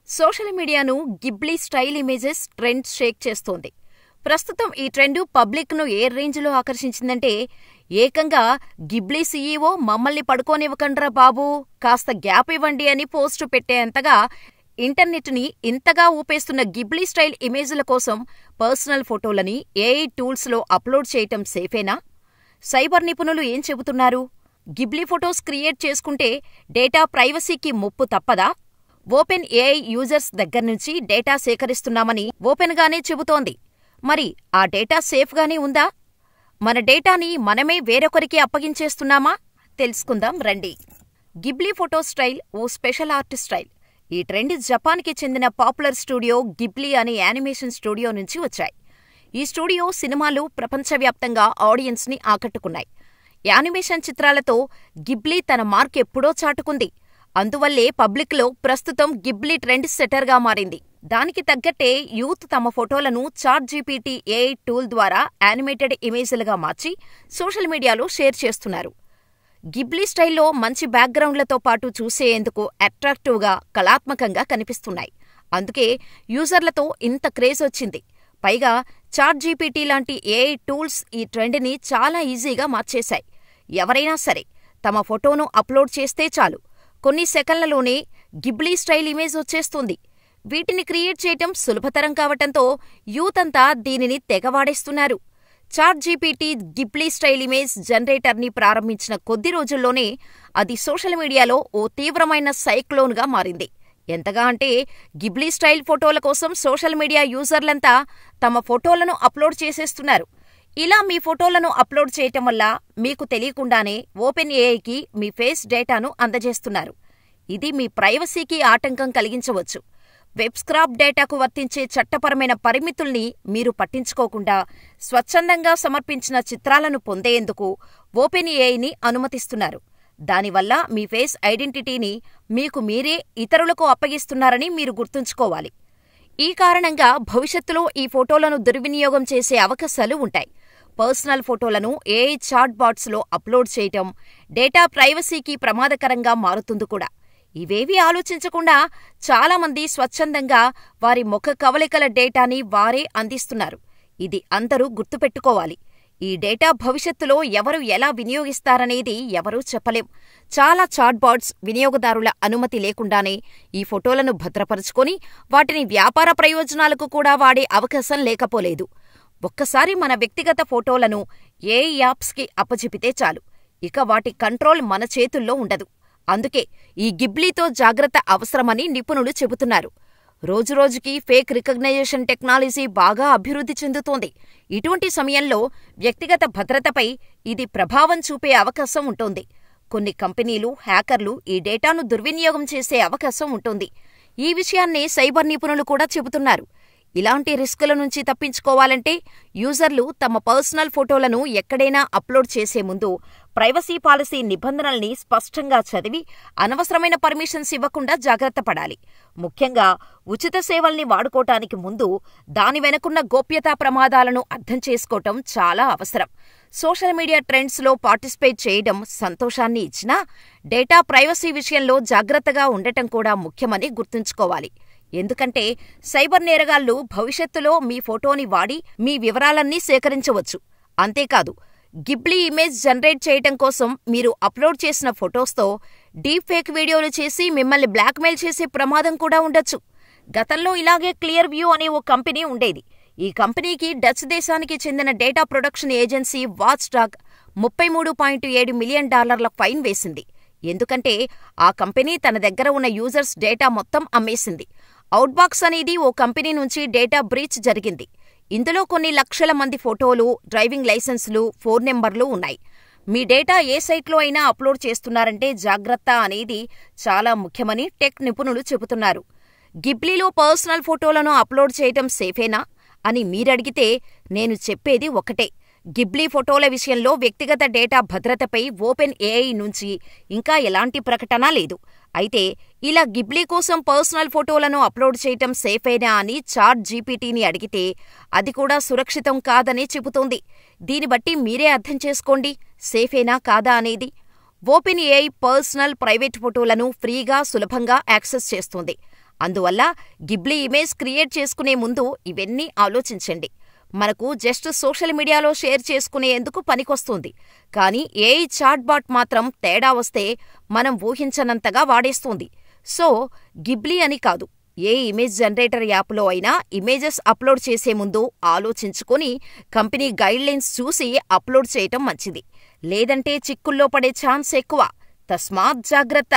Social మీడియాను Ghibli style images trend shake చేస్తోంది. ప్రస్తుతం ఈ ట్రెండ్ పబ్లిక్ను ఏ రేంజ్లో ఆకర్షించిందంటే, ఏకంగా గిబ్లీ సీఈఓ మమ్మల్ని పడుకోనివ్వకండ్రా బాబూ, కాస్త గ్యాప్ ఇవ్వండి అని పోస్టు పెట్టేంతగా ఇంటర్నెట్ని ఇంతగా ఊపేస్తున్న గిబ్లీ స్టైల్ ఇమేజ్ల కోసం పర్సనల్ ఫోటోలని ఏఐ టూల్స్లో అప్లోడ్ చేయటం సేఫేనా? సైబర్ నిపుణులు ఏం చెబుతున్నారు? గిబ్లీ ఫొటోస్ క్రియేట్ చేసుకుంటే డేటా ప్రైవసీకి ముప్పు తప్పదా? ఓపెన్ ఏఐ యూజర్స్ దగ్గర్నుంచి డేటా సేకరిస్తున్నామని ఓపెన్గానే చెబుతోంది. మరి ఆ డేటా సేఫ్గానే ఉందా? మన డేటాని మనమే వేరొకరికి అప్పగించేస్తున్నామా? తెలుసుకుందాం రండి. గిబ్లీ ఫోటో స్టైల్ ఓ స్పెషల్ ఆర్ట్ స్టైల్. ఈ ట్రెండ్ జపాన్కి చెందిన పాపులర్ స్టూడియో గిబ్లీ అనే యానిమేషన్ స్టూడియో నుంచి వచ్చాయి. ఈ స్టూడియో సినిమాలు ప్రపంచవ్యాప్తంగా ఆడియన్స్ని ఆకట్టుకున్నాయి. యానిమేషన్ చిత్రాలతో గిబ్లీ తన మార్క్ ఎప్పుడో చాటుకుంది. అందువల్లే పబ్లిక్లో ప్రస్తుతం గిబ్లీ ట్రెండ్ సెట్టర్గా మారింది. దానికి తగ్గట్టే యూత్ తమ ఫోటోలను చాట్‌జీపీటీ ఏఐ టూల్ ద్వారా యానిమేటెడ్ ఇమేజ్లుగా మార్చి సోషల్ మీడియాలో షేర్ చేస్తున్నారు. గిబ్లీ స్టైల్లో మంచి బ్యాక్గ్రౌండ్లతో పాటు చూసేందుకు అట్రాక్టివ్గా, కళాత్మకంగా కనిపిస్తున్నాయి. అందుకే యూజర్లతో ఇంత క్రేజ్ వచ్చింది. పైగా చాట్‌జీపీటీ లాంటి ఏఐ టూల్స్ ఈ ట్రెండ్ని చాలా ఈజీగా మార్చేశాయి. ఎవరైనా సరే తమ ఫోటోను అప్లోడ్ చేస్తే చాలు, కొన్ని సెకన్లలోనే గిబ్లీ స్టైల్ ఇమేజ్ వచ్చేస్తుంది. వీటిని క్రియేట్ చేయటం సులభతరం కావటంతో యూత్ అంతా దీనిని తెగవాడేస్తున్నారు. చాట్‌జీపీటీ గిబ్లీ స్టైల్ ఇమేజ్ జనరేటర్ని ప్రారంభించిన కొద్ది రోజుల్లోనే అది సోషల్ మీడియాలో ఓ తీవ్రమైన సైక్లోన్గా మారింది. ఎంతగా అంటే గిబ్లీ స్టైల్ ఫోటోల కోసం సోషల్ మీడియా యూజర్లంతా తమ ఫోటోలను అప్లోడ్ చేసేస్తున్నారు. ఇలా మీ ఫోటోలను అప్లోడ్ చేయటం వల్ల మీకు తెలియకుండానే ఓపెన్ ఏఐకి మీ ఫేస్ డేటాను అందజేస్తున్నారు. ఇది మీ ప్రైవసీకి ఆటంకం కలిగించవచ్చు. వెబ్ స్క్రాప్ డేటాకు వర్తించే చట్టపరమైన పరిమితుల్ని మీరు పట్టించుకోకుండా స్వచ్ఛందంగా సమర్పించిన చిత్రాలను పొందేందుకు ఓపెన్ ఏఐని అనుమతిస్తున్నారు. దానివల్ల మీ ఫేస్ ఐడెంటిటీని మీకు మీరే ఇతరులకు అప్పగిస్తున్నారని మీరు గుర్తుంచుకోవాలి. ఈ కారణంగా భవిష్యత్తులో ఈ ఫోటోలను దుర్వినియోగం చేసే అవకాశాలు ఉంటాయి. పర్సనల్ ఫోటోలను ఏఐ చాట్ బాట్స్లో అప్లోడ్ చేయటం డేటా ప్రైవసీకి ప్రమాదకరంగా మారుతుంది కూడా. ఇవేవీ ఆలోచించకుండా చాలామంది స్వచ్ఛందంగా వారి ముఖ కవళికల డేటాని వారే అందిస్తున్నారు. ఇది అందరూ గుర్తుపెట్టుకోవాలి. ఈ డేటా భవిష్యత్తులో ఎవరు ఎలా వినియోగిస్తారనేది ఎవరూ చెప్పలేం. చాలా చాట్బాట్స్ వినియోగదారుల అనుమతి లేకుండానే ఈ ఫోటోలను భద్రపరుచుకొని వాటిని వ్యాపార ప్రయోజనాలకు కూడా వాడే అవకాశం లేకపోలేదు. ఒక్కసారి మన వ్యక్తిగత ఫోటోలను ఏఐ యాప్స్కి అప్పచెపితే చాలు, ఇక వాటి కంట్రోల్ మన చేతుల్లో ఉండదు. అందుకే ఈ గిబ్లీతో జాగ్రత్త అవసరమని నిపుణులు చెబుతున్నారు. రోజురోజుకీ ఫేక్ రికగ్నైజేషన్ టెక్నాలజీ బాగా అభివృద్ధి చెందుతోంది. ఇటువంటి సమయంలో వ్యక్తిగత భద్రతపై ఇది ప్రభావం చూపే అవకాశం ఉంటుంది. కొన్ని కంపెనీలు, హ్యాకర్లు ఈ డేటాను దుర్వినియోగం చేసే అవకాశం ఉంటుంది. ఈ విషయాన్నే సైబర్ నిపుణులు కూడా చెబుతున్నారు. ఇలాంటి రిస్కుల నుంచి తప్పించుకోవాలంటే యూజర్లు తమ పర్సనల్ ఫోటోలను ఎక్కడైనా అప్లోడ్ చేసే ముందు ప్రైవసీ పాలసీ నిబంధనల్ని స్పష్టంగా చదివి అనవసరమైన పర్మిషన్స్ ఇవ్వకుండా జాగ్రత్త పడాలి. ముఖ్యంగా ఉచిత సేవల్ని వాడుకోటానికి ముందు దాని వెనుకున్న గోప్యతా ప్రమాదాలను అర్థం చేసుకోవటం చాలా అవసరం. సోషల్ మీడియా ట్రెండ్స్లో పార్టిసిపేట్ చేయడం సంతోషాన్ని ఇచ్చినా డేటా ప్రైవసీ విషయంలో జాగ్రత్తగా ఉండటం కూడా ముఖ్యమని గుర్తుంచుకోవాలి. ఎందుకంటే సైబర్ నేరగాళ్లు భవిష్యత్తులో మీ ఫోటోని వాడి మీ వివరాలన్నీ సేకరించవచ్చు. అంతేకాదు, గిబ్లీ ఇమేజ్ జనరేట్ చేయటం కోసం మీరు అప్లోడ్ చేసిన ఫొటోస్తో డీప్ ఫేక్ వీడియోలు చేసి మిమ్మల్ని బ్లాక్మెయిల్ చేసే ప్రమాదం కూడా ఉండొచ్చు. గతంలో ఇలాగే క్లియర్ వ్యూ అనే ఓ కంపెనీ ఉండేది. ఈ కంపెనీకి డచ్ దేశానికి చెందిన data production agency watch dog $33.7 million fine వేసింది. ఎందుకంటే ఆ కంపెనీ తన దగ్గర ఉన్న యూజర్స్ డేటా మొత్తం అమ్మేసింది. అవుట్బాక్స్ అనేది ఓ కంపెనీ నుంచి డేటా బ్రీచ్ జరిగింది. ఇందులో కొన్ని లక్షల మంది ఫోటోలు, డ్రైవింగ్ లైసెన్సులు, ఫోన్ నెంబర్లు ఉన్నాయి. మీ డేటా ఏ సైట్లో అయినా అప్లోడ్ చేస్తున్నారంటే జాగ్రత్త అనేది చాలా ముఖ్యమని టెక్ నిపుణులు చెబుతున్నారు. గిబ్లీలో పర్సనల్ ఫోటోలను అప్లోడ్ చేయటం సేఫేనా అని మీరడిగితే నేను చెప్పేది ఒకటే. గిబ్లీ ఫోటోల విషయంలో వ్యక్తిగత డేటా భద్రతపై ఓపెన్ ఏఐ నుంచి ఇంకా ఎలాంటి ప్రకటన లేదు. అయితే ఇలా గిబ్లీ కోసం పర్సనల్ ఫోటోలను అప్లోడ్ చేయటం సేఫేనా అని చాట్‌జీపీటీని అడిగితే అది కూడా సురక్షితం కాదని చెబుతోంది. దీన్ని బట్టి మీరే అర్థం చేసుకోండి సేఫేనా కాదా అనేది. ఓపెన్ ఏఐ పర్సనల్, ప్రైవేట్ ఫోటోలను ఫ్రీగా, సులభంగా యాక్సెస్ చేస్తుంది. అందువల్ల గిబ్లీ ఇమేజ్ క్రియేట్ చేసుకునే ముందు ఇవన్నీ ఆలోచించండి. మనకు జస్ట్ సోషల్ మీడియాలో షేర్ చేసుకునేందుకు పనికొస్తుంది. కానీ ఏఐ చాట్బాట్ మాత్రం తేడా వస్తే మనం ఊహించనంతగా వాడేస్తుంది. సో గిబ్లీ అని కాదు, ఏ ఇమేజ్ జనరేటర్ యాప్లో అయినా ఇమేజెస్ అప్లోడ్ చేసే ముందు ఆలోచించుకొని కంపెనీ గైడ్లైన్స్ చూసి అప్లోడ్ చేయటం మంచిది. లేదంటే చిక్కుల్లో పడే ఛాన్స్ ఎక్కువ. తస్మాత్ జాగ్రత్త.